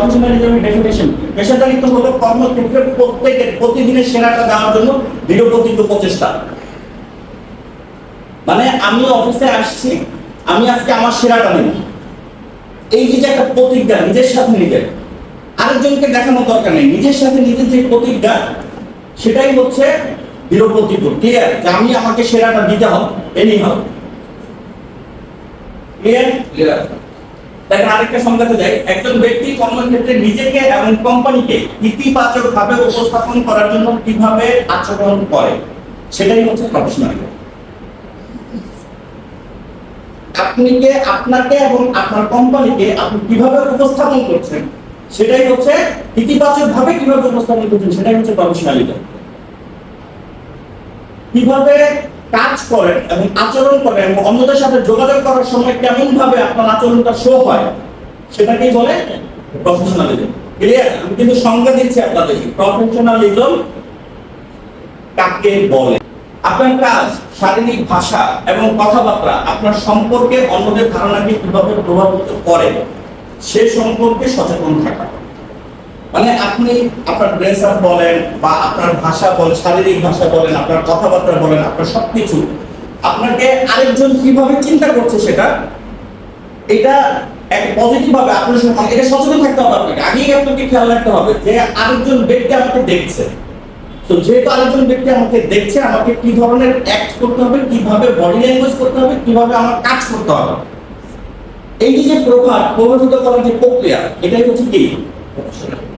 প্রফেশনালিজমের definition পেশাদারিত্ব হলো কর্মক্ষেত্রে প্রত্যেকের প্রতিদিনের সেরাটা দেওয়ার জন্য দৃঢ়প্রতিজ্ঞ প্রচেষ্টা। মানে আমি অফিসে আসছি, আমি আজকে আমার সেরাটা নেব, এই যে একটা প্রতিজ্ঞা নিজের সাথে নিজের, আরেকজনকে দেখানোর দরকার নেই, নিজের সাথে নিজের যে প্রতিজ্ঞা সেটাই হচ্ছে দৃঢ়প্রতিজ্ঞ। ক্লিয়ার যে আমি আমাকে সেরাটা দিতে হবে, এনি হবে। ক্লিয়ার? দেখেন আরেকটা সংজ্ঞাতে যাই। একজন ব্যক্তি কর্মক্ষেত্রে নিজেকে এবং কোম্পানিকে ইতিবাচকভাবে উপস্থাপন করার জন্য কিভাবে আচরণ করে সেটাই হচ্ছে প্রফেশনালিজম। আপনাকে এবং আপনার কোম্পানিকে আপনি কিভাবে উপস্থাপন করছেন সেটাই হচ্ছে ইতিবাচকভাবে কিভাবে উপস্থাপন করছেন সেটাই হচ্ছে প্রফেশনালিজম। কিভাবে কাজ করেন এবং আচরণ করেন এবং অন্যদের সাথে যোগাযোগ করার সময় কেমন ভাবে আপনার আচরণটা শো হয় সেটাকেই বলে প্রফেশনালিজম। ক্লিয়ার? আমি কিন্তু সংজ্ঞা দিচ্ছি আপনাদেরকে, প্রফেশনালিজম কাকে বলে। আপনার কাজ, শারীরিক ভাষা এবং কথাবার্তা আপনার সম্পর্কে অন্যদের ধারণাকে কিভাবে প্রভাবিত করে সে সম্পর্কে সচেতন থাকা। মানে আপনি আপনার ড্রেস আপ বলেন বা আপনার ভাষা বলেন, শারীরিক ভাষা বলেন, আপনার কথাবার্তা বলেন, আপনার সবকিছু আপনাকে আরেকজন কিভাবে চিন্তা করছে সেটা এটা এক পজিটিভ ভাবে আপনার এটা সচেতন থাকতে হবে। আপনাকে আগেই আপনাকে খেয়াল রাখতে হবে যে আরেকজন ব্যক্তি আমাকে দেখছে, তো যেহেতু আরেকজন ব্যক্তি আমাকে দেখছে আমাকে কি ধরনের অ্যাক্ট করতে হবে, কিভাবে বডি ল্যাঙ্গুয়েজ করতে হবে, কিভাবে আমার কাজ করতে হবে, এই যে প্রভাবিত করার যে প্রক্রিয়া এটাই হচ্ছে কি